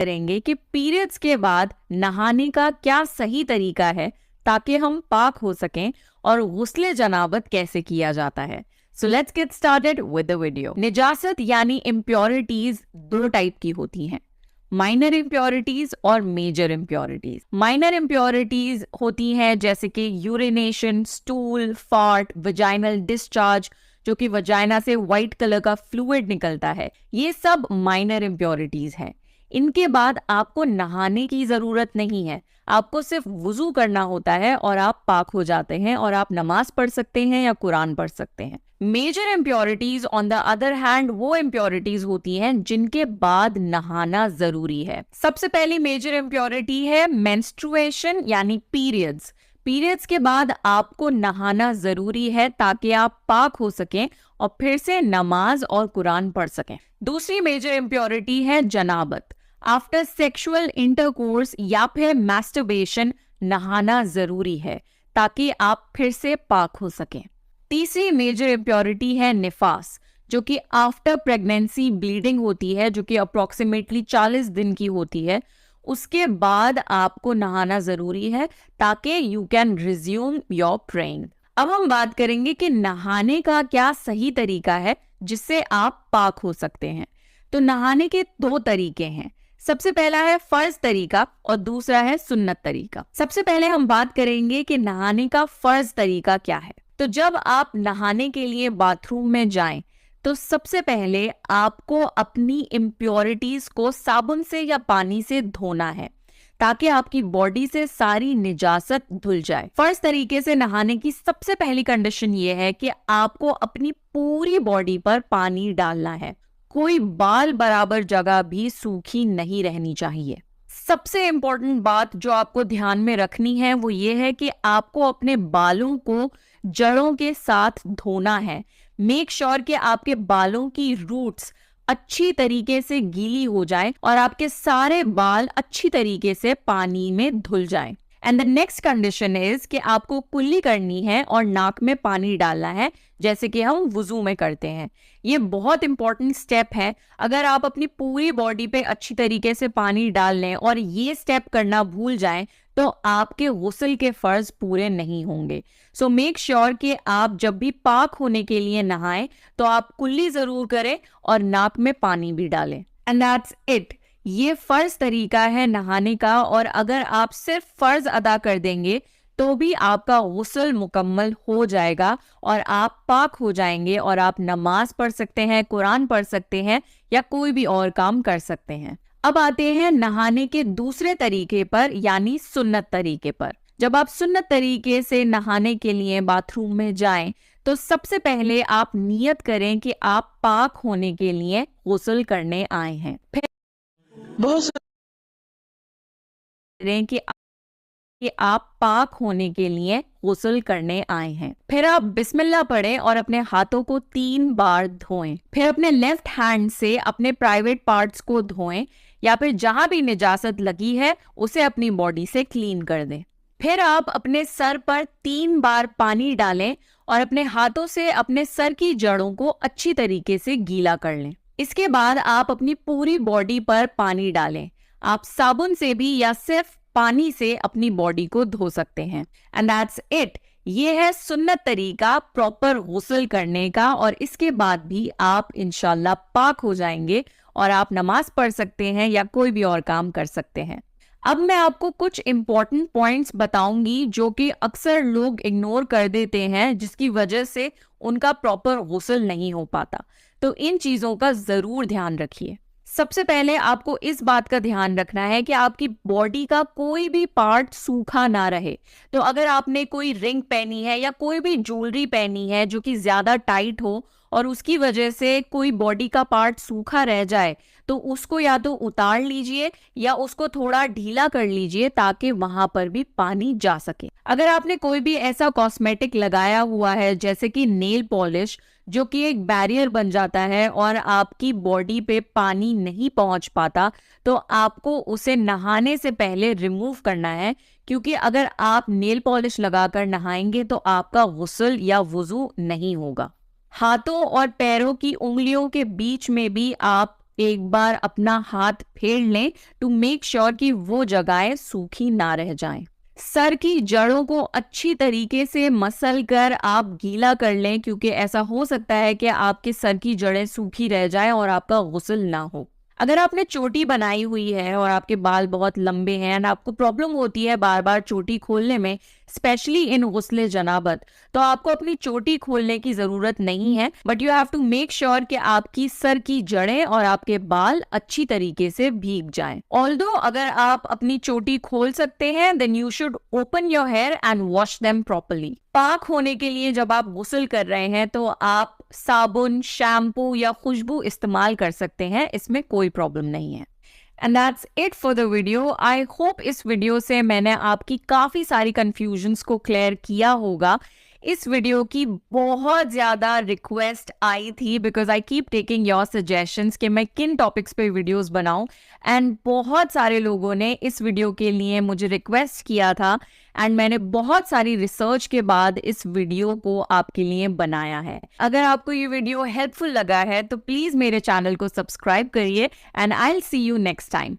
करेंगे कि पीरियड्स के बाद नहाने का क्या सही तरीका है ताकि हम पाक हो सकें और गुस्ले जनाबत कैसे किया जाता है। So let's get started with the video. निजासत यानी इम्प्योरिटीज दो टाइप की होती हैं, माइनर इम्प्योरिटीज और मेजर इम्प्योरिटीज। माइनर इम्प्योरिटीज होती हैं जैसे कि urination, stool, fart, vaginal discharge, जो कि वजाइना से व्हाइट कलर का फ्लूइड निकलता है। ये सब माइनर इम्प्योरिटीज हैं। इनके बाद आपको नहाने की जरूरत नहीं है, आपको सिर्फ वुजू करना होता है और आप पाक हो जाते हैं और आप नमाज पढ़ सकते हैं या कुरान पढ़ सकते हैं। Major impurities on the other hand वो इम्प्योरिटीज होती हैं जिनके बाद नहाना जरूरी है। सबसे पहली मेजर इम्प्योरिटी है मेंस्ट्रुएशन यानी पीरियड्स। पीरियड्स के बाद आपको नहाना जरूरी है ताकि आप पाक हो सकें और फिर से नमाज और कुरान पढ़ सकें। दूसरी मेजर इम्प्योरिटी है जनाबत। आफ्टर सेक्सुअल इंटरकोर्स या फिर मैस्टरबेशन नहाना जरूरी है ताकि आप फिर से पाक हो सकें। तीसरी मेजर इम्प्योरिटी है निफास, जो कि आफ्टर प्रेगनेंसी ब्लीडिंग होती है, जो कि अप्रोक्सीमेटली 40 दिन की होती है। उसके बाद आपको नहाना जरूरी है ताकि you can resume your praying. अब हम बात करेंगे कि नहाने का क्या सही तरीका है जिससे आप पाक हो सकते हैं। तो नहाने के दो तरीके हैं। सबसे पहला है फर्ज तरीका और दूसरा है सुन्नत तरीका। सबसे पहले हम बात करेंगे कि नहाने का फर्ज तरीका क्या है। तो जब आप नहाने के लिए बाथरूम में जाएं तो सबसे पहले आपको अपनी इम्प्योरिटीज को साबुन से या पानी से धोना है ताकि आपकी बॉडी से सारी निजासत धुल जाए। फर्ज तरीके से नहाने की सबसे पहली कंडीशन ये है कि आपको अपनी पूरी बॉडी पर पानी डालना है। कोई बाल बराबर जगह भी सूखी नहीं रहनी चाहिए। सबसे इंपॉर्टेंट बात जो आपको ध्यान में रखनी है वो ये है कि आपको अपने बालों को जड़ों के साथ धोना है। मेक श्योर कि आपके बालों की रूट्स अच्छी तरीके से गीली हो जाए और आपके सारे बाल अच्छी तरीके से पानी में धुल जाएं। And the next condition is कि आपको कुल्ली करनी है और नाक में पानी डालना है जैसे कि हम वुजू में करते हैं। ये बहुत इंपॉर्टेंट स्टेप है। अगर आप अपनी पूरी बॉडी पे अच्छी तरीके से पानी डाल लें और ये स्टेप करना भूल जाएं तो आपके गुस्ल के फर्ज पूरे नहीं होंगे। सो मेक श्योर कि आप जब भी पाक होने के लिए नहाएं तो आप कुल्ली जरूर करें और नाक में पानी भी डालें। And that's it. ये फर्ज तरीका है नहाने का और अगर आप सिर्फ फर्ज अदा कर देंगे तो भी आपका गुस्ल मुकम्मल हो जाएगा और आप पाक हो जाएंगे और आप नमाज पढ़ सकते हैं, कुरान पढ़ सकते हैं या कोई भी और काम कर सकते हैं। अब आते हैं नहाने के दूसरे तरीके पर यानी सुन्नत तरीके पर। जब आप सुन्नत तरीके से नहाने के लिए बाथरूम में जाएं तो सबसे पहले आप नियत करें कि आप पाक होने के लिए गुस्ल करने आए हैं। फिर बहुत कि आप पाक होने के लिए गुस्ल करने आए हैं। फिर आप बिस्मिल्लाह पढ़ें और अपने हाथों को 3 बार धोएं। फिर अपने लेफ्ट हैंड से अपने प्राइवेट पार्ट्स को धोएं या फिर जहां भी निजासत लगी है उसे अपनी बॉडी से क्लीन कर दें। फिर आप अपने सर पर 3 बार पानी डालें और अपने हाथों से अपने सर की जड़ों को अच्छी तरीके से गीला कर लें। इसके बाद आप अपनी पूरी बॉडी पर पानी डालें। आप साबुन से भी या सिर्फ पानी से अपनी बॉडी को धो सकते हैं। And that's it. ये है सुन्नत तरीका प्रॉपर गुस्ल करने का और इसके बाद भी आप इंशाल्लाह पाक हो जाएंगे और आप नमाज पढ़ सकते हैं या कोई भी और काम कर सकते हैं। अब मैं आपको कुछ इंपॉर्टेंट पॉइंट्स बताऊंगी जो कि अक्सर लोग इग्नोर कर देते हैं जिसकी वजह से उनका प्रॉपर गुस्ल नहीं हो पाता। तो इन चीजों का जरूर ध्यान रखिए। सबसे पहले आपको इस बात का ध्यान रखना है कि आपकी बॉडी का कोई भी पार्ट सूखा ना रहे। तो अगर आपने कोई रिंग पहनी है या कोई भी ज्वेलरी पहनी है जो कि ज्यादा टाइट हो और उसकी वजह से कोई बॉडी का पार्ट सूखा रह जाए तो उसको या तो उतार लीजिए या उसको थोड़ा ढीला कर लीजिए ताकि वहां पर भी पानी जा सके। अगर आपने कोई भी ऐसा कॉस्मेटिक लगाया हुआ है जैसे कि नेल पॉलिश जो कि एक बैरियर बन जाता है और आपकी बॉडी पे पानी नहीं पहुंच पाता तो आपको उसे नहाने से पहले रिमूव करना है, क्योंकि अगर आप नेल पॉलिश लगाकर नहाएंगे तो आपका गुस्ल या वुजू नहीं होगा। हाथों और पैरों की उंगलियों के बीच में भी आप एक बार अपना हाथ फेर लें टू मेक श्योर कि वो जगहें सूखी ना रह जाएं। सर की जड़ों को अच्छी तरीके से मसल कर आप गीला कर लें, क्योंकि ऐसा हो सकता है कि आपके सर की जड़ें सूखी रह जाएं और आपका गुस्ल ना हो। अगर आपने चोटी बनाई हुई है और आपके बाल बहुत लंबे हैं एंड आपको प्रॉब्लम होती है बार बार चोटी खोलने में, स्पेशली इन गुस्ले जनाबत, तो आपको अपनी चोटी खोलने की जरूरत नहीं है, but you have to make sure कि आपकी सर की जड़ें और आपके बाल अच्छी तरीके से भीग जाएं। ऑल्दो अगर आप अपनी चोटी खोल सकते हैं, then you should open your hair and wash them properly. पाक होने के लिए जब आप गुस्ल कर रहे हैं तो आप साबुन, शैम्पू या खुशबू इस्तेमाल कर सकते हैं, इसमें कोई प्रॉब्लम नहीं है। And that's it for the video. I hope इस वीडियो से मैंने आपकी काफ़ी सारी कन्फ्यूजन्स को क्लियर किया होगा। इस वीडियो की बहुत ज़्यादा रिक्वेस्ट आई थी because I keep taking your suggestions कि मैं किन टॉपिक्स पे वीडियोस बनाऊं, एंड बहुत सारे लोगों ने इस वीडियो के लिए मुझे रिक्वेस्ट किया था एंड मैंने बहुत सारी रिसर्च के बाद इस वीडियो को आपके लिए बनाया है। अगर आपको ये वीडियो हेल्पफुल लगा है तो प्लीज़ मेरे चैनल को सब्सक्राइब करिए and I will see you next time.